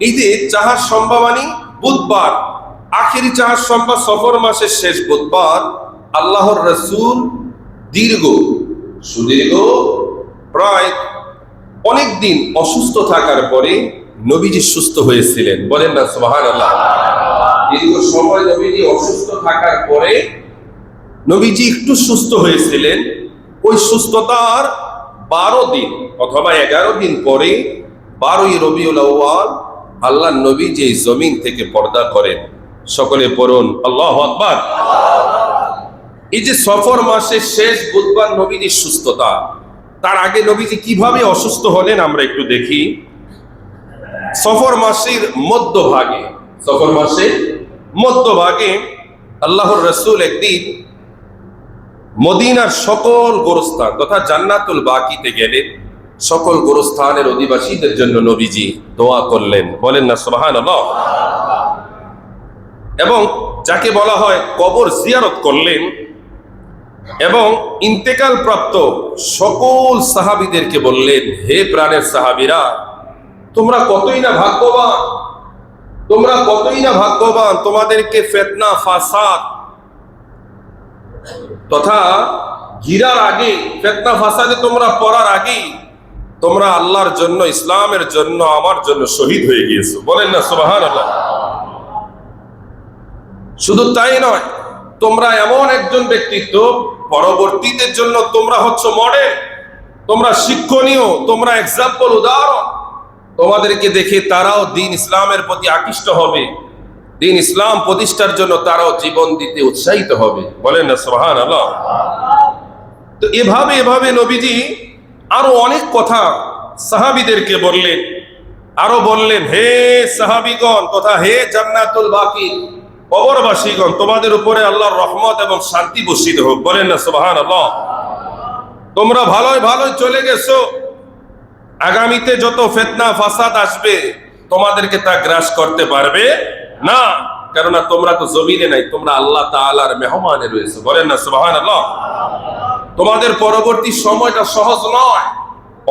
এই যে চাহার সম্ভাবনী বুধবার, আখেরি চাহার সম্ভব সফর মাসের শেষ বুধবার আল্লাহর রাসূল সুদীর্ঘ প্রায় অনেক দিন অসুস্থ থাকার পরে নবীজি সুস্থ হয়েছিলেন। বলেন না সুবহানাল্লাহ। দীর্ঘ সময় নবীজি অসুস্থ থাকার পরে নবীজি একটু সুস্থ হয়েছিলেন। ওই সুস্থতার 12 দিন অথবা 11 দিন পরে 12ই রবিউল আউয়াল আল্লাহ নবীজি এই জমিন থেকে পর্দা করেন। সকলে পড়ুন আল্লাহু আকবার। এই যে সফর মাসের শেষ বুধবার নবীজির সুস্থতা, তার আগে নবীজি কিভাবে অসুস্থ হলেন আমরা একটু দেখি। সফর মাসের মধ্যভাগে আল্লাহর রাসূল একদিন মদিনার সকল গোরস্থান তথা জান্নাতুল বাকিতে গেলেন। সকল গোরস্থানের অধিবাসীদের জন্য নবীজি দোয়া করলেন। বলেন না সুবহানাল্লাহ। এবং যাকে বলা হয় কবর জিয়ারত করলেন এবং ইন্তেকাল প্রাপ্ত সকল সাহাবীদেরকে বললেন, হে প্রাণের সাহাবীরা, তোমরা কতই না ভাগ্যবান, তোমাদেরকে ফিতনা ফাসাদ তথা গিরার আগে, ফিতনা ফাসাদে তোমরা পড়ার আগে তোমরা আল্লাহর জন্য, ইসলামের জন্য, আমার জন্য শহীদ হয়ে গিয়েছো। বলেন না সুবহানাল্লাহ। শুধু তাই নয়, তোমরা এমন একজন ব্যক্তিত্ব, পরবর্তীদের জন্য তোমরা হচ্ছে মডেল, তোমরা শিক্ষণীয়, তোমরা এক্সাম্পল, উদাহরণ। তোমাদেরকে দেখে তারাও দ্বীন ইসলামের প্রতি আকৃষ্ট হবে, দ্বীন ইসলাম প্রতিষ্ঠার জন্য তারাও জীবন দিতে উৎসাহিত হবে। বলেন না সুবহানাল্লাহ। তো এভাবে নবীজি আরো অনেক কথা সাহাবীদেরকে বললেন। আরো বললেন, হে সাহাবীগণ তথা হে জান্নাতুল বাকি কবরবাসীগণ, তোমাদের উপরে আল্লাহর রহমত এবং শান্তি বর্ষিত হোক। বলেন না সুবহানাল্লাহ। তোমরা ভালোই চলে গেছো, আগামীতে যত ফিতনা ফাসাদ আসবে তোমাদেরকে তা গ্রাস করতে পারবে না, কেননা তোমরা তো জমিনে নাই, তোমরা আল্লাহ তাআলার মেহমানে রয়েছে। বলেন না সুবহানাল্লাহ। তোমাদের পরবর্তী সময়টা সহজ নয়,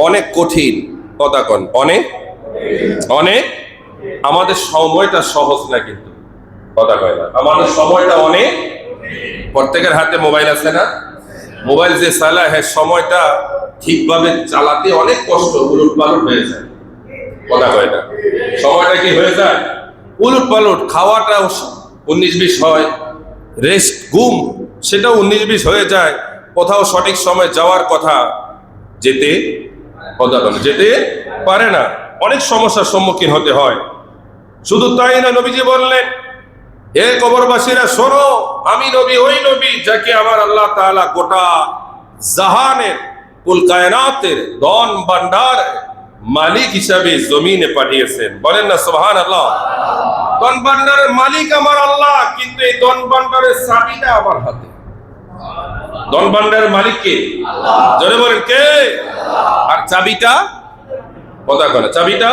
অনেক কঠিন। কথা কন, অনেক। আমাদের সময়টা সহজ না, কিন্তু কথা কয় না, আমাদের সময়টা অনেক। প্রত্যেকের হাতে মোবাইল আছে না? মোবাইল যে চালায়, হ্যাঁ, সময়টা ঠিকভাবে চালাতে অনেক কষ্ট, উলট পালট হয়ে যায়। কথা কয় না, সময়টা কি হয়ে যায়? উলট পালট। খাওয়াটা 19-20 হয়, রেস্ট ঘুম সেটাও 19-20 হয়ে যায়। কোথাও সঠিক সময় যাওয়ার কথা যেতে পারে না, অনেক সমস্যার সম্মুখীন হতে হয়। শুধু তাই না, নবীজি বললেন, হে কবরবাসীরা শোনো, আমি নবী, ওই নবী যাকে আমার আল্লাহ তাআলা গোটা জাহানের, কুল কায়নাতের ধন ভান্ডার মালিক হিসাবে জমিনে পাঠিয়েছেন। বলেন না সুবহানাল্লাহ। ধন ভান্ডারের মালিক আমার আল্লাহ, কিন্তু এই ধন ভান্ডারের চাবিটা আমার হাতে। ধন ভান্ডারের মালিক কে? জোরে বলেন, কে? আর চাবিটা, কথা কয়, চাবিটা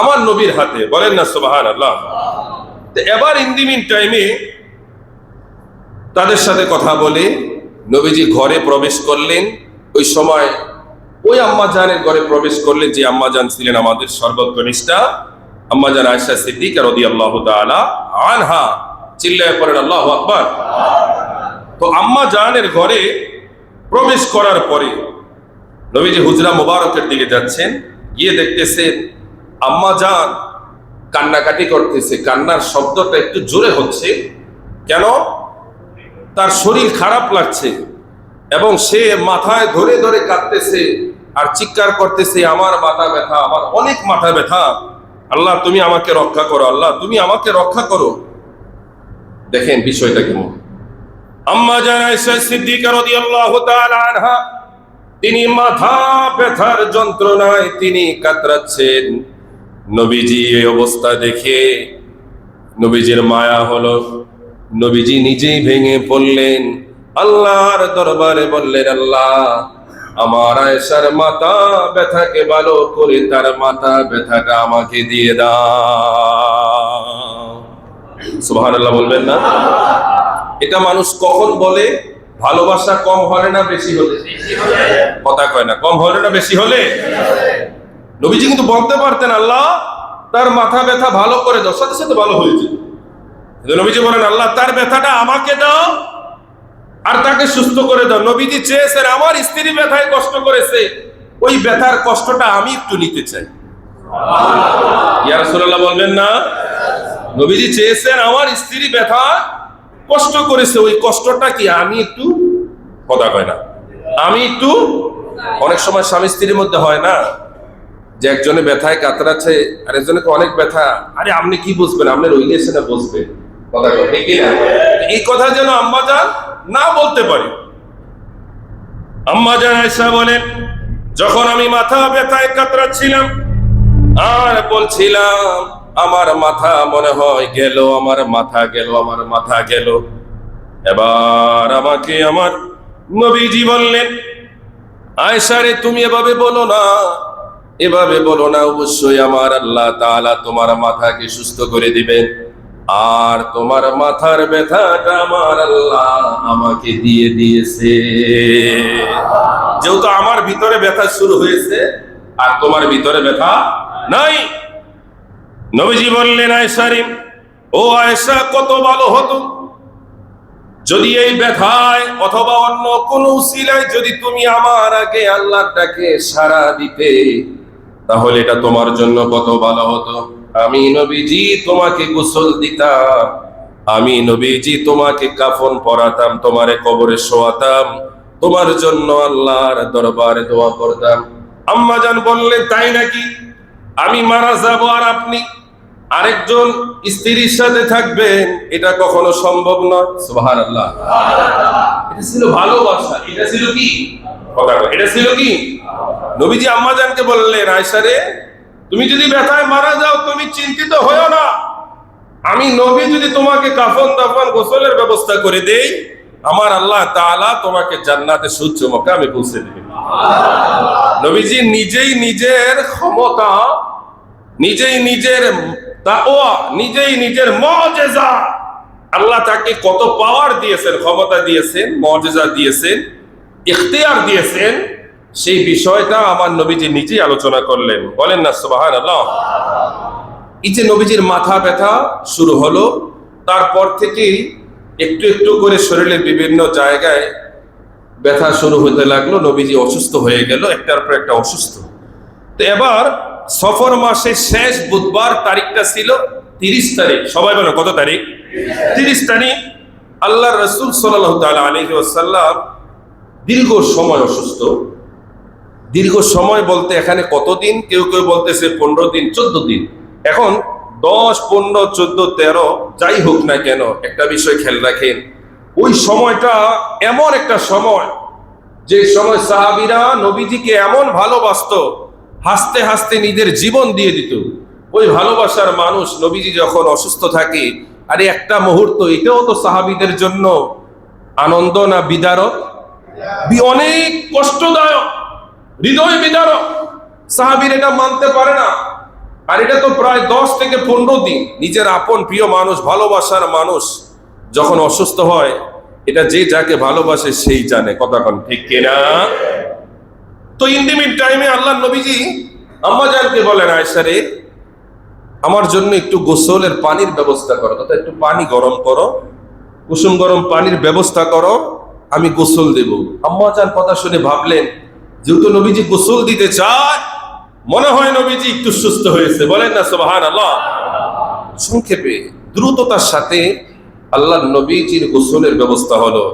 আমার নবীর হাতে। বলেন না সুবহানাল্লাহ। এবার ইন দি মিন টাইমে তাদের সাথে কথা বলে নবীজি ঘরে প্রবেশ করলেন। ওই সময় ওই আম্মাজানের ঘরে প্রবেশ করলেন যে আম্মাজান ছিলেন আমাদের সর্বকনিষ্ঠা আম্মাজান আয়েশা সিদ্দিকা রাদিয়াল্লাহু তাআলা আনহা। চিল্লায়ে পড়েন আল্লাহু আকবার। তো আম্মাজানের ঘরে প্রবেশ করার পরে নবীজি হুজরা মুবারকের দিকে যাচ্ছেন, গিয়ে দেখতেছেন আম্মাজান কান্নাকাটি করতেছে। কান্নার শব্দটা একটু জোরে হচ্ছে। কেন? তার শরীর খারাপ লাগছে এবং সে মাথায় ধরে ধরে কাঁদতেছে আর চিৎকার করতেছে, আমার মাথা ব্যথা, আমার অনেক মাথা ব্যথা, আল্লাহ তুমি আমাকে রক্ষা করো, আল্লাহ তুমি আমাকে রক্ষা করো। দেখেন বিষয়টা কেমন। আম্মা জান আয়েশা সিদ্দিকা রাদিয়াল্লাহু তাআলা আনহা, তিনি মাথা ব্যথার যন্ত্রণায় তিনি কাতরাচ্ছেন। নবীজি এই অবস্থা দেখে নবীজির মায়া হলো। নবীজি নিজেই ভেঙে পড়লেন, আল্লাহর দরবারে বললেন, আল্লাহ আমার আয়েশার মাথা ব্যথাকে ভালো করে তার মাথা ব্যথাটা আমাকে দিয়ে দাও। সুবহানাল্লাহ বলবেন না? এটা মানুষ কখন বলে? ভালোবাসা কম হলে না বেশি হলে? কথা কয় না, কম হলে না বেশি হলে? নবীজি কিন্তু বলতে পারতেন, আল্লাহ তার মাথা ব্যথা ভালো করে দাও, সাথে সাথে ভালো হয়ে যায়। নবীজি বলেন, আল্লাহ তার ব্যথাটা আমাকে দাও আর তাকে সুস্থ করে দাও। নবীজি চেয়েছেন আমার স্ত্রী ব্যথায় কষ্ট করেছে, ওই ব্যথার কষ্টটা আমি একটু নিতে চাই। ইয়া রাসূলুল্লাহ বলবেন না? নবীজি চেয়েছেন আমার স্ত্রী ব্যথা কষ্ট করেছে, ওই কষ্টটা কি আমি একটু, কথা কয় না, আমি একটু। অনেক সময় স্বামী স্ত্রীর মধ্যে হয় না যে একজনে ব্যথায় কাতরাচ্ছে আর একজনকে অনেক ব্যথা, আরে আপনি কি বুঝবেন, আপনি রইলে এসে না বুঝবেন, কথা কয় ঠিক না? এই কথা যেন আম্মা জান না বলতে পারি। আম্মা জান আয়েশা বলেন, যখন আমি মাথা ব্যথায় কাতরাচ্ছিলাম আর বলছিলাম আমার মাথা মনে হয় গেল, আমার মাথা গেল, আমার মাথা গেল, এবার আমাকে আমার নবীজি বললেন, আয়েশা রে তুমি এভাবে বলো না, এভাবে বলো না, অবশ্যই আমার আল্লাহ তাআলা তোমার মাথাকে সুস্থ করে দিবেন, আর তোমার মাথার ব্যথাটা আমার আল্লাহ আমাকে দিয়ে দিয়েছে। যেহেতু আমার ভিতরে ব্যথা শুরু হয়েছে আর তোমার ভিতরে ব্যথা নাই। নবীজি বললেন, আয়েশা রে, ও আয়েশা, কত ভালো হতো যদি এই ব্যথায় অথবা অন্য কোন উসিলায় যদি তুমি আমার আগে আল্লাহটাকে সাড়া দিতে, তাহলে এটা তোমার জন্য কত ভালো হতো। আমি নবীজি তোমাকে গোসল দিতাম, আমি নবীজি তোমাকে কাফন পরাতাম, তোমারে কবরে শোয়াতাম, তোমার জন্য আল্লাহর দরবারে দোয়া করতাম। আম্মা জান বললেন, তাই নাকি? আমি মারা যাব আর আপনি আরেকজন স্ত্রীর সাথে থাকবেন, এটা কখনো সম্ভব নয়। সুবহানাল্লাহ। এটা ছিল ভালোবাসা, এটা ছিল কি, এটা ছিল কি? নবীজি আম্মা জানকে বললেন, আয়েশা রে, তুমি যদি ব্যথায় মারা যাও তুমি চিন্তিত হয়ো না, আমি নবী যদি তোমাকে কাফন দাফন গোসলের ব্যবস্থা করে দেই, আমার আল্লাহ তাআলা তোমাকে জান্নাতে সুউচ্চ মাকামে পৌঁছে দেবেন। নবীজি নিজেই নিজের ক্ষমতা, নিজেই নিজের তাকওয়া, নিজেই নিজের মুজিজা, আল্লাহ তাকে কত পাওয়ার দিয়েছেন, ক্ষমতা দিয়েছেন, মুজিজা দিয়েছেন, ইখতিয়ার দিয়েছেন, সেই বিষয়টা আমার নবীজি নিজেই আলোচনা করলেন। বলেন না সুবহানাল্লাহ। এই যে নবীজির মাথা ব্যথা শুরু হলো, তারপর থেকেই একটু একটু করে শরীরের বিভিন্ন জায়গায় ব্যথা শুরু হতে লাগলো। নবীজি অসুস্থ হয়ে গেল, একটার পর একটা অসুস্থ। তো এবার সফর মাসের শেষ বুধবার, তারিখটা ছিল 30 তারিখ। সবাই বলেন কত তারিখ? 30 তারিখ। আল্লাহর রাসূল সাল্লাল্লাহু তাআলা আলাইহি ওয়াসাল্লাম দীর্ঘ সময় অসুস্থ। দীর্ঘ সময় বলতে এখানে কতদিন, কেউ কেউ বলতেছে 15 দিন, 14 দিন। এখন 10, 15, 14, 13 যাই হোক না কেন, একটা বিষয় খেয়াল রাখেন, ওই সময়টা এমন একটা সময় যে সময় সাহাবীরা নবীজিকে এমন ভালোবাসতো, হাসতে হাসতে নিজের জীবন দিয়ে দিত। ওই ভালোবাসার মানুষ নবীজি যখন অসুস্থ থাকে, আরে একটা মুহূর্ত, এটাও তো সাহাবীদের জন্য আনন্দ না বিদারক? অনেক কষ্টদায়ক, হৃদয় বিদারক। সাহাবীরা এটা মানতে পারে না। আর এটা তো প্রায় 10 থেকে 15 দিন নিজের আপন প্রিয় মানুষ, ভালোবাসার মানুষ যখন অসুস্থ হয়, এটা যে যাকে ভালোবাসে সেই জানে, কথা কোন ঠিক কিনা? তো ইন দি মিড টাইমে আল্লাহ নবীজি আম্মা জানকে বলেন, আয়েশা রে, আমার জন্য একটু গোসলের পানির ব্যবস্থা করো, তথা একটু পানি গরম করো, কুসুম গরম পানির ব্যবস্থা করো, আমি গোসল দেব। আম্মা জান কথা শুনে ভাবলেন, যেহেতু নবীজি গোসল দিতে চায়, মনে হয় নবীজি একটু সুস্থ হয়েছে। বলেন না সুবহানাল্লাহ। সংক্ষেপে দ্রুততার সাথে আল্লাহ নবীজির গোসলের ব্যবস্থা হলো।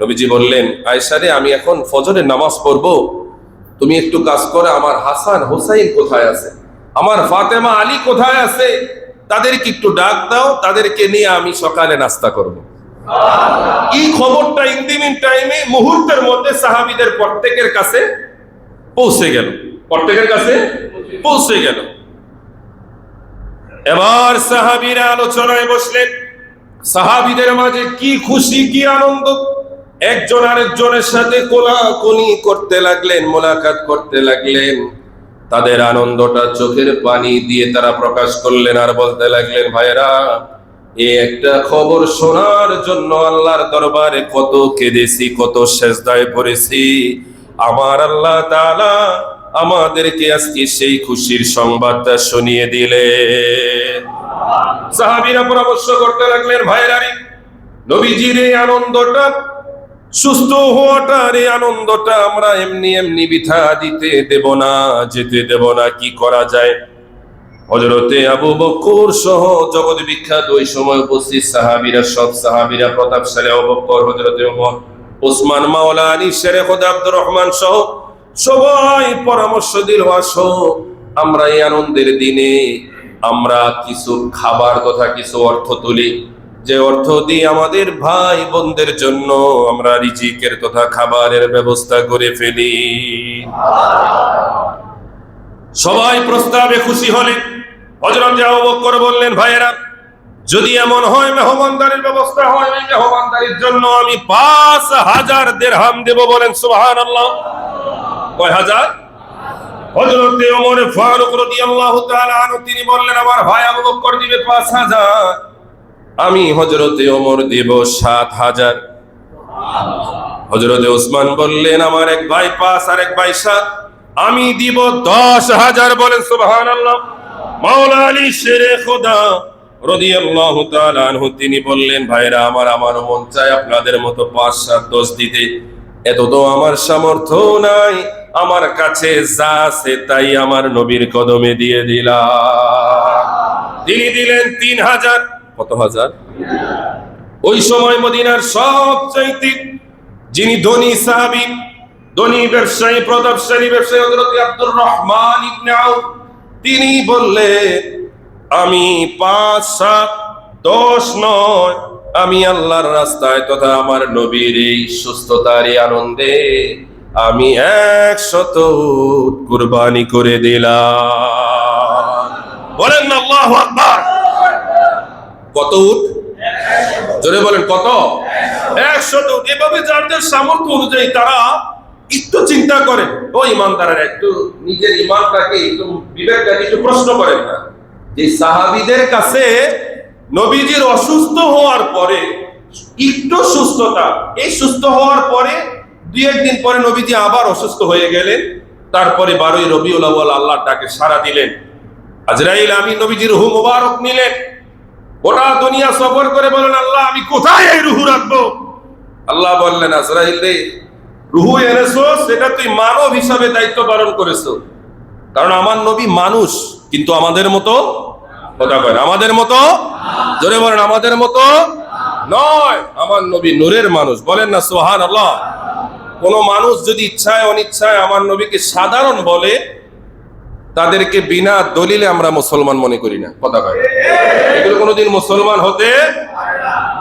নবীজি বললেন, আয়েশা রে, আমি এখন ফজরের নামাজ পড়বো, তুমি একটু কাজ করে আমার হাসান হোসাইন কোথায় আছে, আমার ফাতেমা আলী কোথায় আছে, তাদেরকে একটু ডাক দাও, তাদেরকে নিয়ে আমি সকালে নাস্তা করব। এই খবরটা ইন দি মিন টাইমে মুহূর্তের মধ্যে সাহাবীদের প্রত্যেকের কাছে পৌঁছে গেল, প্রত্যেকের কাছে পৌঁছে গেল। এবার সাহাবীরা আলোচনায় বসলেন। সাহাবীদের মাঝে কি খুশি, কি আনন্দ, একজন আরেকজনের সাথে কোলাকুলি করতে লাগলেন, মোলাকাত করতে লাগলেন। তাদের আনন্দটা চোখের পানি দিয়ে তারা প্রকাশ করলেন আর বলতে লাগলেন, ভাইরা, এই একটা খবর শোনার জন্য আল্লাহর দরবারে কত কেঁদেছি, কত সেজদায় পড়েছি। আমার আল্লাহ তাআলা আমাদেরকে আজকে সেই খুশির সংবাদটা শুনিয়ে দিলেন। সাহাবীরা পরামর্শ করতে লাগলেন, ভাইরারি নবীজির এই আনন্দটা, সুস্থ হওয়াটার এই আনন্দটা আমরা এমনি এমনি বৃথা দিতে দেব না, যেতে দেব না, কি করা যায়? হযরতে আবু বকর সহ জগৎ বিখ্যাত ওই সময় উপস্থিত সাহাবীরা, সব সাহাবীরা, প্রতাপশালী আবু বকর, হযরতে ওমর, ওসমান, মাওলা আলী, শেরে খোদা আব্দুর রহমান সহ সবাই পরামর্শ দিল, আসো আমরা এই আনন্দের দিনে আমরা কিছু খাবার তথা কিছু অর্থ তুলি, যে অর্থ দিয়ে আমাদের ভাই বোনদের জন্য আমরা রিজিকের তথা খাবারের ব্যবস্থা করে ফেলি। সবাই প্রস্তাবে খুশি হলেন। হযরত আবু বকর বললেন, ভাইয়েরা যদি এমন হয় মেহমানদারির ব্যবস্থা হয়, ওই মেহমানদারির জন্য আমি 5000 দিরহাম দেব। বলেন সুবহানাল্লাহ। কয় হাজার? হযরত ওমর ফারুক রাদিয়াল্লাহু তাআলা আনহু তিনি বললেন, আমার ভাই আবু বকর দিবে 5000, আমি হযরত ওমর দেব 7000। হযরত ওসমান বললেন, আমার এক ভাই 5 আর এক ভাই 7, আমি দিব 10,000। বলেন সুবহানাল্লাহ। মাওলা আলী শেরে খোদা রাদিয়াল্লাহু তাআলা আনহু তিনি বললেন, ভাইরা আমার মন চায় আপনাদের মতো 5, 7, 10 দিতে, এত তো আমার সামর্থ্য নাই, আমার কাছে যা আছে তাই আমার নবীর কদমে দিয়ে দিলাম। তিনি দিলেন 3000। কত হাজার? ওই সময় মদিনার সবচাইতে যিনি ধনী সাহাবী, ধনী ব্যবসায়ী, প্রতাপশালী ব্যবসায়ী হযরত আব্দুর রহমান ইবনে আউফ, তিনি বললেন, আমি 5, 7, 10 নয়, আমি আল্লাহর রাস্তায় তথা আমার নবীর এই সুস্থতার আনন্দে আমি 100 উট কুরবানি করে দিলাম। বলেন না আল্লাহু আকবার। কত উট? জোরে বলেন কত? 100 উট। এভাবে যার যার সামর্থ্য অনুযায়ী তারা একটু চিন্তা করেন। ও ইমানদারেরা, একটু নিজের ইমানটাকে, একটু বিবেকটাকে একটু প্রশ্ন করেন না, যে সাহাবীদের কাছে নবীজির অসুস্থ হওয়ার পরে একটু সুস্থতা, এই সুস্থ হওয়ার পরে 2-1 দিন পরে নবীজি আবার অসুস্থ হয়ে গেলেন, তারপরে 12ই রবিউল আউয়াল আল্লাহর ডাকে সাড়া দিলেন, আজরাইল আমিন নবীজির রূহ মুবারক নিলেন, গোটা দুনিয়া সফর করে বলেন, আল্লাহ আমি কোথায় এই রূহ রাখবো? আল্লাহ বললেন, আজরাইল রে, রূহ এনেছো সেটা তুই মানব হিসাবে দায়িত্ব পালন করেছো, কারণ আমার নবী মানুষ, কিন্তু আমাদের মতো, কথা কয়, আমাদের মতো, জোরে বলেন, আমাদের মতো নয়, আমার নবী নূরের মানুষ। বলেন না সুবহানাল্লাহ। কোন মানুষ যদি ইচ্ছায় অনিচ্ছায় আমার নবীকে সাধারণ বলে, তাদেরকে বিনা দলিলে আমরা মুসলমান মনে করি না, কথা কয়, এগুলো কোনোদিন মুসলমান হতে।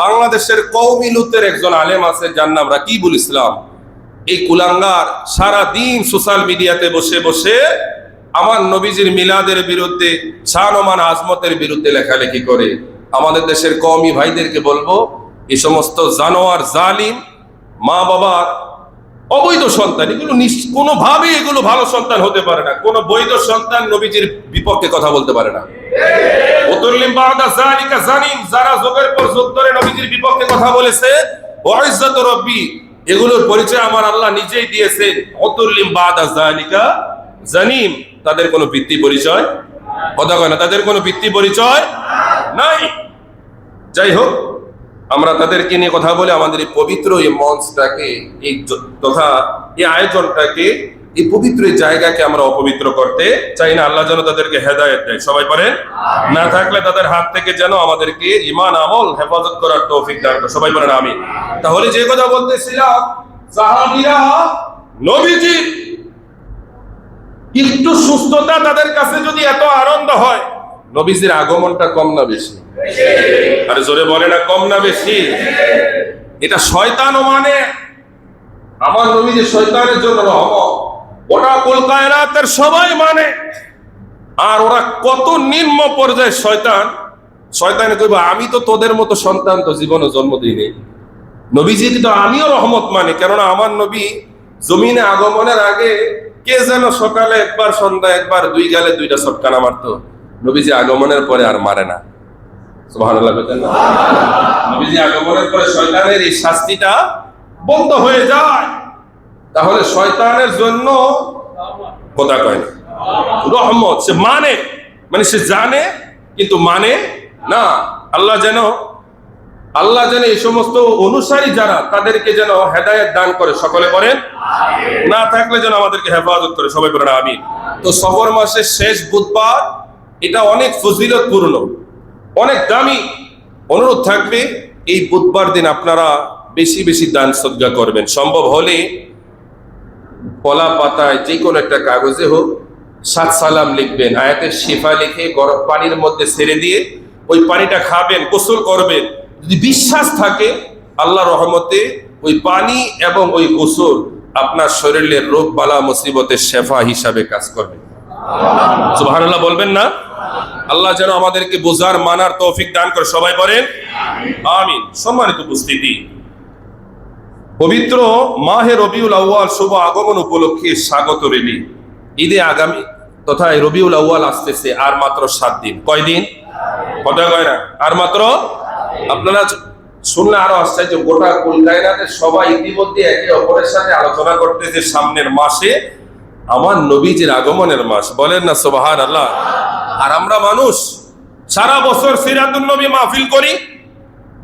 বাংলাদেশের কওমি লুতের একজন আলেম আছে, যার নাম রাকিবুল ইসলাম। এই কুলাঙ্গার সারা দিন সোশ্যাল মিডিয়াতে বসে বসে আমার নবীজির মিলাদের বিরুদ্ধে, শান-ও-মান আজমতের বিরুদ্ধে লেখালেখি করে। আমাদের দেশের কওমি ভাইদেরকে বলবো, এই সমস্ত জানোয়ার, জালিম মা বাবার অবৈধ সন্তান, এগুলো কোনোভাবেই এগুলো ভালো সন্তান হতে পারে না। কোন বৈধ সন্তান নবীজির বিপক্ষে কথা বলতে পারে না। উতুল্লিম বাদা যালিকা জানিম, যারা যোগের পর যোগ ধরে নবীজির বিপক্ষে কথা বলেছে, ওয়া ইজ্জাতু রাব্বি, এগুলোর পরিচয় আমার আল্লাহ নিজেই দিয়েছেন। উতুল্লিম বাদা যালিকা জানিম, তাদের কোনো ভিত্তি পরিচয়, কথা কয় না, তাদের কোনো ভিত্তি পরিচয় নাই। যাই হোক, আমরা তাদেরকে নিয়ে কথা বলে আমাদের এই পবিত্র এই মঞ্চটাকে, এই তথা এই আয়োজনটাকে, এই পবিত্র জায়গাকে আমরা অপবিত্র করতে চাই না। আল্লাহ যেন তাদেরকে হেদায়েত দেয়। সবাই পারেন না, থাকলে তাদের হাত থেকে যেন আমাদেরকে ঈমান আমল হেফাজত করার তৌফিক দান করে। সবাই বলেন আমিন। তাহলে যে কথা বলতেছিলাম, সাহাবীরা নবীজি একটু সুস্থতা তাদের কাছে যদি এত আনন্দ হয়, নবীজির আগমনটা কম না বেশি? আরে জোরে বলে না, কম না বেশি? এটা শয়তানও মানে, আমার নবীজি শয়তানের জন্য রহমত, ওটা কুল কায়নাতের সবাই মানে। আর ওরা কত নিম্ন পর্যায়ের শয়তান, শয়তানে কইবা আমি তো তোদের মতো সন্তান তো জীবনে জন্ম দিইনি। নবীজি তো আমিও রহমত মানে, কেননা আমার নবী জমিনে আগমনের আগে কে যেন সকালে একবার, সন্ধ্যা একবার, 2 গালে 2টা সটকানা মারতো। নবীজি আগমনের পরে আর মারে না। সুবহানাল্লাহ। নবীজি আগমনের পরে শয়তানের এই শাস্তিটা বন্ধ হয়ে যায়। তাহলে শয়তানের জন্য কথা কয় না। রহমত, সে মানে, মানে সে জানে কিন্তু মানে না। আল্লাহ যেন এই সমস্ত অনুসারী যারা তাদেরকে যেন হেদায়েত দান করে, সকলে বলেন না, থাকলে যেন আমাদেরকে হেফাজত করে, সবাই বলেন আমিন। তো সফর মাসের শেষ বুধবার, এটা অনেক ফজিলতপূর্ণ, অনেক দামি। অনুরোধ থাকবে এই বুধবার দিন আপনারা বেশি বেশি দান সদকা করবেন। সম্ভব হলে কলা পাতায় যে কোনো একটা কাগজে হোক 7 সালাম লিখবেন, আয়াতের শিফা লিখে গরম পানির মধ্যে ছেড়ে দিয়ে ওই পানিটা খাবেন, গোসল করবেন। যদি বিশ্বাস থাকে আল্লাহর রহমতে ওই পানি এবং ওই গোসল আপনার শরীরের রোগ বালা মুসিবতের শেফা হিসাবে কাজ করবে। সুবহানাল্লাহ বলবেন না? আল্লাহ যেন আমাদেরকে বোঝার মানার তৌফিক দান করে, সবাই বলেন আমিন। সম্মানিত উপস্থিতি, পবিত্র মাহে রবিউল আউয়াল শুভ আগমন উপলক্ষে স্বাগত রেলি ঈদে আগামী তথা রবিউল আউয়াল আসতেছে আর মাত্র 7 দিন। কয়দিন? কথা কয় না, আর মাত্র। আপনারা শুনলে আরো আশ্চর্য, গোটা কুলকায়নাতে সবাই ইতিমধ্যে একে অপরের সাথে আলোচনা করতেছে সামনের মাসে আমার নবীজির আগমনের মাস। বলেন না সুবহানাল্লাহ। আর আমরা মানুষ সারা বছর সিরাতুন নবী মাহফিল করি,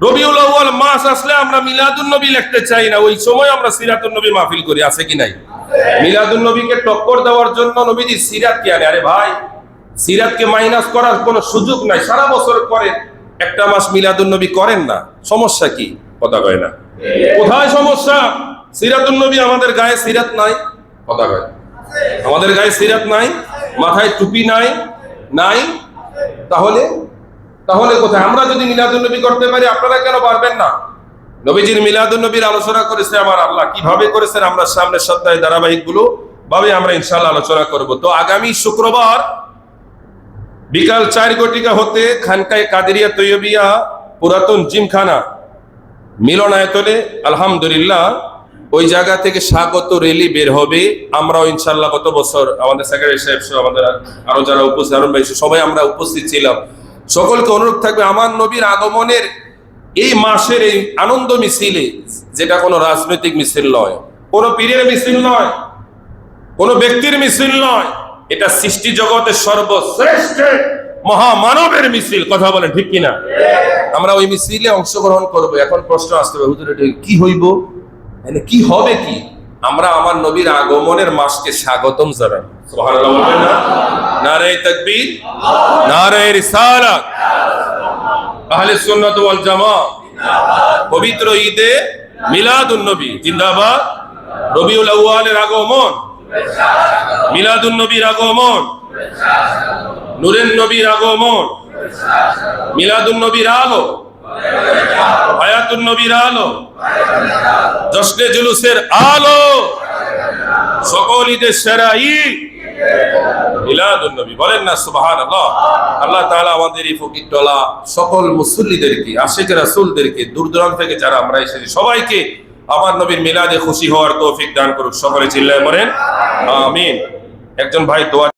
রবিউল আউয়াল মাস আসলে আমরা মিলাদুন নবী লিখতে চাই না, ওই সময় আমরা সিরাতুন নবী মাহফিল করি। আছে কি নাই? মিলাদুন নবীকে টক্কর দেওয়ার জন্য নবীজি সিরাত কি আনে? আরে ভাই, সিরাতকে মাইনাস করার কোনো সুযোগ নাই। সারা বছর করেন, একটা মাস মিলাদুন নবী করেন না, সমস্যা কি? কথা কয় না। কোথায় সমস্যা? সিরাতুন নবী, আমাদের গায়ে সিরাত নাই। কথা কয়, আমাদের গায়ে সিরাত নাই, মাথায় টুপি নাই, নাই। তাহলে কোথায়? আমরা যদি মিলাদুন নবী করতে পারি, আপনারা কেন পারবেন না? নবীজির মিলাদুন নবীর আলোচনা করেছে আমার আল্লাহ, কিভাবে করেছেন আমরা সামনের সপ্তাহে ধারাবাহিক গুলো ভাবে আমরা ইনশাআল্লাহ আলোচনা করব। তো আগামী শুক্রবার বিকাল 4 ঘটিকা হতে খানকায়ে কাদেরিয়া তৈয়বিয়া পুরাতন জিমখানা মিলনায়তনে আলহামদুলিল্লাহ ওই জায়গা থেকে স্বাগত র্যালি বের হবে। আমরাও ইনশাআল্লাহ গত বছর আমাদের সেক্রেটারি সাহেব সহ আমাদের আরো যারা উপস্থিত, আরুন ভাই সবাই আমরা উপস্থিত ছিলাম। সকলকে অনুরোধ থাকবে আমার নবীর আগমনের এই মাসের এই আনন্দ মিছিলে, যেটা কোনো রাজনৈতিক মিছিল নয়, কোনো পীরের মিছিল নয়, কোনো ব্যক্তির মিছিল নয়, এটা সৃষ্টি জগতের সর্বশ্রেষ্ঠ মহামানবের মিছিল। কথা বলেন ঠিক কিনা? আমরা ওই মিছিলে অংশগ্রহণ করব। এখন প্রশ্ন আসতে হবে, হুজুর এটা কি হইব, মানে কি হবে? কি আমরা আমার নবীর আগমনের মাসকে স্বাগতম জানাই। সুবহানাল্লাহ বলবেন না? নারে তাকবীর, নারে রিসালাত, আহলে সুন্নাত ওয়াল জামাত পবিত্র ঈদে মিলাদুন নবী জিন্দাবাদ। রবিউল আউয়ালের আগমন, মিলাদুন নবীর আগমন, নূরের নবীর আগমন, মিলাদুন নবীর আলো, হায়াতুন নবীর আলো, জশ্নে জুলুসের আলো, সকল ঈদের সেরা ঈদ মিলাদুন নবী। বলেন না সুবহানাল্লাহ। আল্লাহ তাআলা আমাদের এই ফকিরতলা সকল মুসল্লিদেরকে, আশিক রাসূলদেরকে, দূর দূরান্ত থেকে যারা আমরা এসেছি সবাইকে আমার নবীর মিলাদে খুশি হওয়ার তৌফিক দান করুক। সকলে চিল্লায় বলেন আমিন। একজন ভাই দোয়া